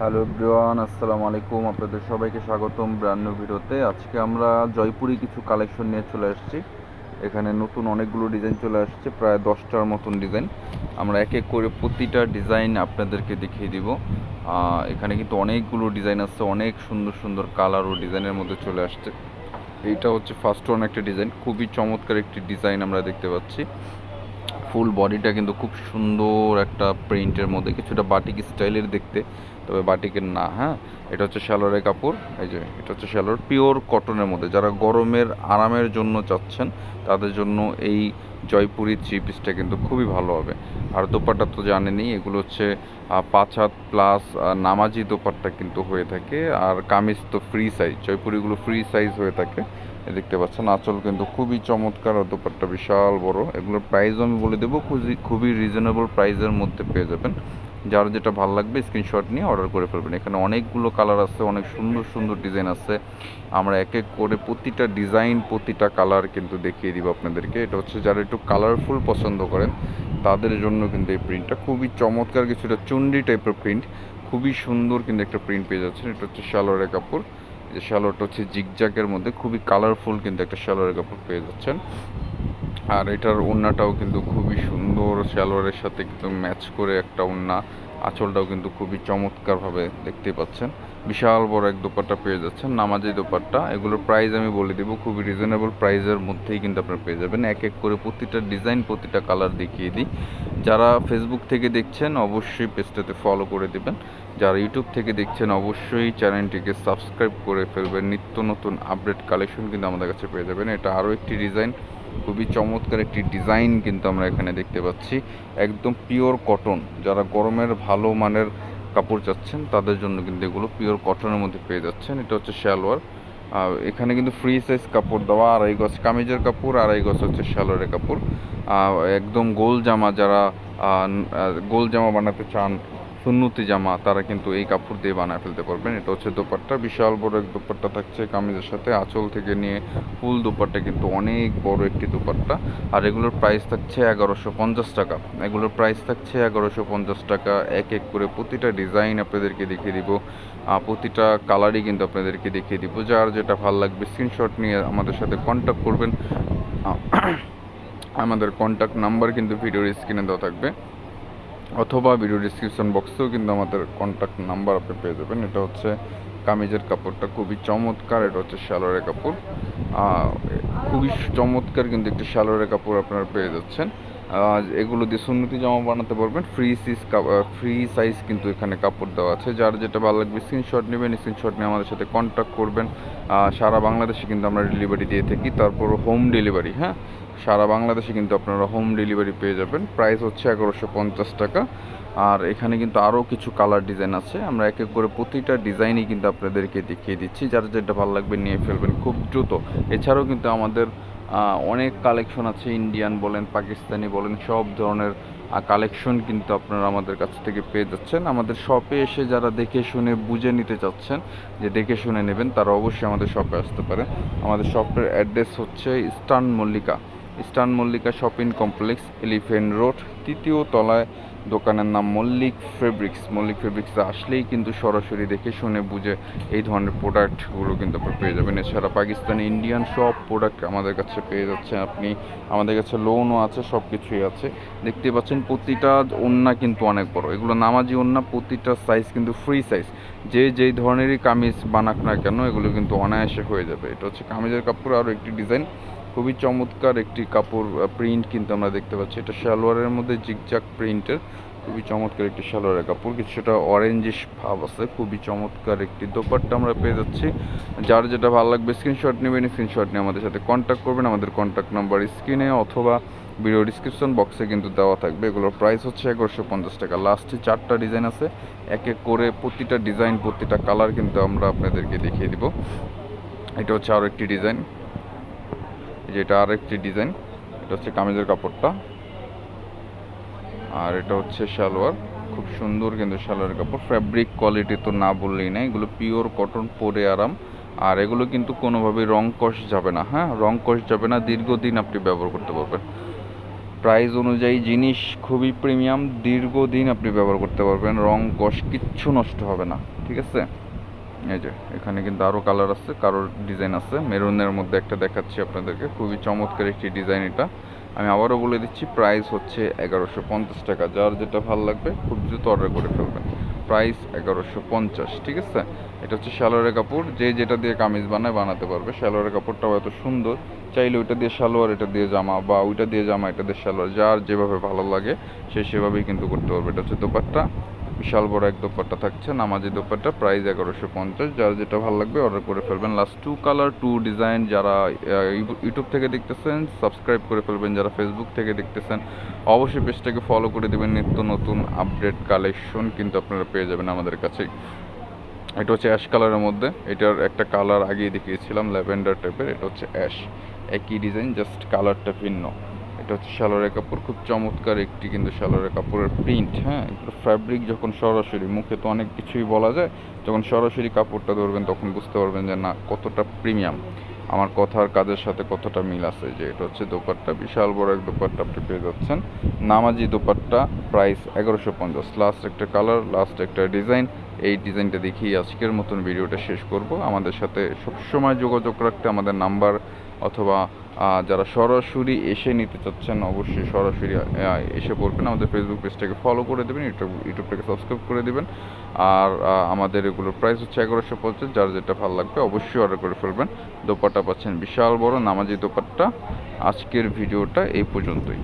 Hello everyone, আসসালামু আলাইকুম। আপনাদের সবাইকে স্বাগতম ব্র্যান্ড নিউ ভিডিওতে। আজকে আমরা জয়পুরি কিছু কালেকশন নিয়ে চলে আসছি। এখানে নতুন অনেকগুলো ডিজাইন চলে আসছে, প্রায় 10টার মতন ডিজাইন। আমরা এক এক করে প্রতিটা ডিজাইন আপনাদেরকে দেখিয়ে দিব। এখানে কিন্তু অনেকগুলো ডিজাইন আছে, অনেক সুন্দর সুন্দর কালার ও ডিজাইনের মধ্যে চলে আসছে। এইটা হচ্ছে ফার্স্ট ওয়ান একটা ডিজাইন, খুবই চমৎকার একটি ডিজাইন আমরা দেখতে পাচ্ছি। ফুল বডিটা কিন্তু খুব সুন্দর একটা প্রিন্টের মধ্যে, কিছুটা বাটিক স্টাইলের দেখতে, তবে বাটিকের না। হ্যাঁ, এটা হচ্ছে শ্যালোরের কাপড়। এই যে এটা হচ্ছে শ্যালোর, পিওর কটনের মধ্যে। যারা গরমের আরামের জন্য চাচ্ছেন তাদের জন্য এই জয়পুরি থ্রি পিসটা কিন্তু খুবই ভালো হবে। আর দোপাট্টা তো জানেনই, এগুলো হচ্ছে 5 হাত প্লাস নামাজি দোপাট্টা কিন্তু হয়ে থাকে। আর কামিজ তো ফ্রি সাইজ, জয়পুরিগুলো ফ্রি সাইজ হয়ে থাকে। দেখতে পাচ্ছেন আঁচল কিন্তু খুবই চমৎকার, আর দোপাট্টা বিশাল বড়। এগুলোর প্রাইসও আমি বলে দেবো, খুবই রিজনেবল প্রাইসের মধ্যে পেয়ে যাবেন। যার যেটা ভালো লাগবে স্ক্রিনশট নিয়ে অর্ডার করে ফেলবেন। এখানে অনেকগুলো কালার আছে, অনেক সুন্দর সুন্দর ডিজাইন আছে। আমরা এক এক করে প্রতিটা ডিজাইন, প্রতিটা কালার কিন্তু দেখিয়ে দিব আপনাদেরকে। এটা হচ্ছে যারা একটু কালারফুল পছন্দ করেন তাদের জন্য কিন্তু এই প্রিন্টটা খুবই চমৎকার, কিছুটা চুন্ডি টাইপের প্রিন্ট, খুবই সুন্দর কিন্তু একটা প্রিন্ট পেয়ে যাচ্ছেন। এটা হচ্ছে সালোয়ারের কাপড়। যে সালোয়ারটা হচ্ছে জিগজ্যাগের মধ্যে, খুবই কালারফুল কিন্তু একটা সালোয়ারের কাপড় পেয়ে যাচ্ছেন। আর এটার ওড়নাটাও কিন্তু খুবই সুন্দর, সালোয়ারের সাথে কিন্তু ম্যাচ করে একটা ওড়না। আঁচলটাও কিন্তু খুবই চমৎকারভাবে দেখতে পাচ্ছেন। বিশাল বড় এক দোপাট্টা পেয়ে যাচ্ছেন, নামাজি দোপাট্টা। এগুলোর প্রাইস আমি বলে দেবো, খুবই রিজনেবল প্রাইসের মধ্যেই কিন্তু আপনারা পেয়ে যাবেন। এক এক করে প্রতিটা ডিজাইন, প্রতিটা কালার দেখিয়ে দিই। যারা ফেসবুক থেকে দেখছেন অবশ্যই পেজটাতে ফলো করে দেবেন। যারা ইউটিউব থেকে দেখছেন অবশ্যই চ্যানেলটিকে সাবস্ক্রাইব করে ফেলবেন। নিত্য নতুন আপডেট কালেকশন কিন্তু আমাদের কাছে পেয়ে যাবেন। এটা আরও একটি ডিজাইন, খুবই চমৎকার একটি ডিজাইন কিন্তু আমরা এখানে দেখতে পাচ্ছি। একদম পিওর কটন, যারা গরমের ভালো মানের কাপড় চাচ্ছেন তাদের জন্য কিন্তু এগুলো পিওর কটনের মধ্যে পেয়ে যাচ্ছেন। এটা হচ্ছে সালোয়ার। এখানে কিন্তু ফ্রি সাইজ কাপড় দেওয়া, 2.5 গজ কামিজের কাপড়, 2.5 গজ হচ্ছে সালোয়ারের কাপড়। একদম গোল জামা, যারা গোল জামা বানাতে চান, সুন্নতি জামা, তারা কিন্তু এই কাপড় দিয়ে বানায় ফেলতে পারবেন। এটা হচ্ছে দোপাট্টা, বিশাল বড় এক দোপাট্টা থাকছে কামিজের সাথে। আঁচল থেকে নিয়ে ফুল দোপাট্টা কিন্তু অনেক বড় একটি দোপাট্টা। আর এগুলোর প্রাইস থাকছে 1150 টাকা। এগুলোর প্রাইস থাকছে 1150 টাকা। এক এক করে প্রতিটা ডিজাইন আপনাদেরকে দেখিয়ে দিব, প্রতিটা কালারই কিন্তু আপনাদেরকে দেখিয়ে দিব। যার যেটা ভালো লাগবে স্ক্রিনশট নিয়ে আমাদের সাথে কন্ট্যাক্ট করবেন। আমাদের কন্ট্যাক্ট নাম্বার কিন্তু ভিডিওর স্ক্রিনে দেওয়া থাকবে, অথবা ভিডিও ডিসক্রিপশন বক্সেও কিন্তু আমাদের কন্ট্যাক্ট নাম্বার আপনি পেয়ে যাবেন। এটা হচ্ছে কামিজের কাপড়টা, খুবই চমৎকার। এটা হচ্ছে সালোয়ারের কাপড়, খুবই চমৎকার কিন্তু একটি সালোয়ারের কাপড় আপনারা পেয়ে যাচ্ছেন। এগুলো দিয়ে সুন্নতি জামা বানাতে পারবেন। ফ্রি সাইজ কিন্তু এখানে কাপড় দেওয়া আছে। যার যেটা ভালো লাগবে স্ক্রিনশট নেবেন, স্ক্রিনশট নিয়ে আমাদের সাথে কন্ট্যাক্ট করবেন। সারা বাংলাদেশে কিন্তু আমরা ডেলিভারি দিয়ে থাকি, তারপর হোম ডেলিভারি। হ্যাঁ, সারা বাংলাদেশে কিন্তু আপনারা হোম ডেলিভারি পেয়ে যাবেন। প্রাইস হচ্ছে 1150 টাকা। আর এখানে কিন্তু আরও কিছু কালার ডিজাইন আছে, আমরা এক এক করে প্রতিটা ডিজাইনই কিন্তু আপনাদেরকে দেখিয়ে দিচ্ছি। যার যেটা ভালো লাগবে নিয়ে ফেলবেন খুব দ্রুত। এছাড়াও কিন্তু আমাদের অনেক কালেকশন আছে, ইন্ডিয়ান বলেন, পাকিস্তানি বলেন, সব ধরনের কালেকশন কিন্তু আপনারা আমাদের কাছ থেকে পেয়ে যাচ্ছেন। আমাদের শপে এসে যারা দেখে শুনে বুঝে নিতে চাচ্ছেন, যে দেখে শুনে নেবেন, তারা অবশ্যই আমাদের শপে আসতে পারে। আমাদের শপের অ্যাড্রেস হচ্ছে eastern Mallika shopping complex, elephant road, 3য় তলায়। দোকানের নাম মল্লিক ফেব্রিক্সে আসলেই কিন্তু সরাসরি দেখে শুনে বুঝে এই ধরনের প্রোডাক্টগুলো কিন্তু আপনি পেয়ে যাবেন। এছাড়া পাকিস্তানি, ইন্ডিয়ান সব প্রোডাক্ট আমাদের কাছে পেয়ে যাচ্ছেন আপনি। আমাদের কাছে লোনও আছে, সব কিছুই আছে। দেখতে পাচ্ছেন প্রতিটা ওড়না কিন্তু অনেক বড়, এগুলো নামাজি ওড়না। প্রতিটা সাইজ কিন্তু ফ্রি সাইজ, যেই ধরনেরই কামিজ বানাক না কেন এগুলো কিন্তু অনায়াসে হয়ে যাবে। এটা হচ্ছে কামিজের কাপড়, আরও একটি ডিজাইন, খুবই চমৎকার একটি কাপড় প্রিন্ট কিন্তু আমরা দেখতে পাচ্ছি। এটা সালোয়ারের মধ্যে জিগজ্যাগ প্রিন্টের, খুবই চমৎকার একটি সালোয়ারের কাপড়, কিছুটা অরেঞ্জিশ ভাব আছে। খুবই চমৎকার একটি দোপাট্টা আমরা পেয়ে যাচ্ছি। যার যেটা ভালো লাগবে স্ক্রিনশট নেবেন, স্ক্রিনশট নিয়ে আমাদের সাথে কন্ট্যাক্ট করবেন। আমাদের কন্ট্যাক্ট নাম্বার স্ক্রিনে অথবা ভিডিও ডিসক্রিপশন বক্সে কিন্তু দেওয়া থাকবে। এগুলোর প্রাইস হচ্ছে 1150 টাকা। লাস্টে 4টা ডিজাইন আছে, এক এক করে প্রতিটা ডিজাইন, প্রতিটা কালার কিন্তু আমরা আপনাদেরকে দেখিয়ে দিব। এটা হচ্ছে আরও একটি ডিজাইন, যেটা আর একটি ডিজাইন। এটা হচ্ছে কামিজের কাপড়টা, আর এটা হচ্ছে সালোয়ার। খুব সুন্দর কিন্তু সালোয়ারের কাপড়, ফ্যাব্রিক কোয়ালিটি তো না বললেই না, এগুলো পিওর কটন, পরে আরাম। আর এগুলো কিন্তু কোনোভাবেই রং কষ যাবে না। হ্যাঁ, রং কষ যাবে না, দীর্ঘদিন আপনি ব্যবহার করতে পারবেন। প্রাইস অনুযায়ী জিনিস খুবই প্রিমিয়াম, দীর্ঘদিন আপনি ব্যবহার করতে পারবেন, রং কষ কিচ্ছু নষ্ট হবে না। ঠিক আছে, এই যে এখানে কিন্তু আরও কালার আছে, কারোর ডিজাইন আছে, মেরুনের মধ্যে একটা দেখাচ্ছি আপনাদেরকে, খুবই চমৎকার একটি ডিজাইন এটা। আমি আবারও বলে দিচ্ছি, প্রাইস হচ্ছে 1150 টাকা। যার যেটা ভালো লাগবে খুব দ্রুত অর্ডার করে ফেলবেন। প্রাইস 1150। ঠিক আছে, এটা হচ্ছে সালোয়ারের কাপড়, যে যেটা দিয়ে কামিজ বানাতে পারবে। সালোয়ারের কাপড়টাও এত সুন্দর, চাইলে ওইটা দিয়ে সালোয়ার, এটা দিয়ে জামা, বা ওইটা দিয়ে জামা, এটা দিয়ে সালোয়ার, যার যেভাবে ভালো লাগে সে সেভাবেই কিন্তু করতে পারবে। এটা হচ্ছে দোপাট্টা, বিশাল বড় এক দোপাট্টা থাকছে, নামাজি দোপাট্টা, প্রাইস 1150। যার যেটা ভালো লাগবে অর্ডার করে ফেলবেন। Last 2 colour 2 design. যারা ইউটিউব থেকে দেখতেছেন সাবস্ক্রাইব করে ফেলবেন, যারা ফেসবুক থেকে দেখতেছেন অবশ্যই পেজটাকে ফলো করে দেবেন। নিত্য নতুন আপডেট কালেকশন কিন্তু আপনারা পেয়ে যাবেন আমাদের কাছেই। এটা হচ্ছে অ্যাশ কালারের মধ্যে, এটার একটা কালার আগেই দেখিয়েছিলাম ল্যাভেন্ডার টাইপের, এটা হচ্ছে অ্যাশ, একই ডিজাইন জাস্ট কালারটা ভিন্ন। এটা হচ্ছে সালোয়ারের কাপড়, খুব চমৎকার একটি কিন্তু সালোয়ারের কাপড়ের প্রিন্ট। হ্যাঁ, এগুলো ফ্যাব্রিক যখন সরাসরি, মুখে তো অনেক কিছুই বলা যায়, যখন সরাসরি কাপড়টা ধরবেন তখন বুঝতে পারবেন যে না কতটা প্রিমিয়াম, আমার কথার কাজের সাথে কতটা মিল আছে। যে এটা হচ্ছে দোপাট্টা, বিশাল বড় এক দোপাট্টা আপনি পেয়ে যাচ্ছেন, নামাজি দোপাট্টা, প্রাইস 1150। লাস্ট একটা কালার, লাস্ট একটা ডিজাইন, এই ডিজাইনটা দেখিয়ে আজকের মতন ভিডিওটা শেষ করব। আমাদের সাথে সবসময় যোগাযোগ রাখতে আমাদের নাম্বার, অথবা যারা সরাসরি এসে নিতে চাচ্ছেন অবশ্যই সরাসরি এসে পড়বেন। আমাদের ফেসবুক পেজটাকে ফলো করে দেবেন, ইউটিউবটাকে সাবস্ক্রাইব করে দেবেন। আর আমাদের এগুলোর প্রাইস হচ্ছে 1150। যার যেটা ভালো লাগবে অবশ্যই অর্ডার করে ফেলবেন। দোপাট্টা পাচ্ছেন বিশাল বড় নামাজি দোপাট্টা। আজকের ভিডিওটা এই পর্যন্তই।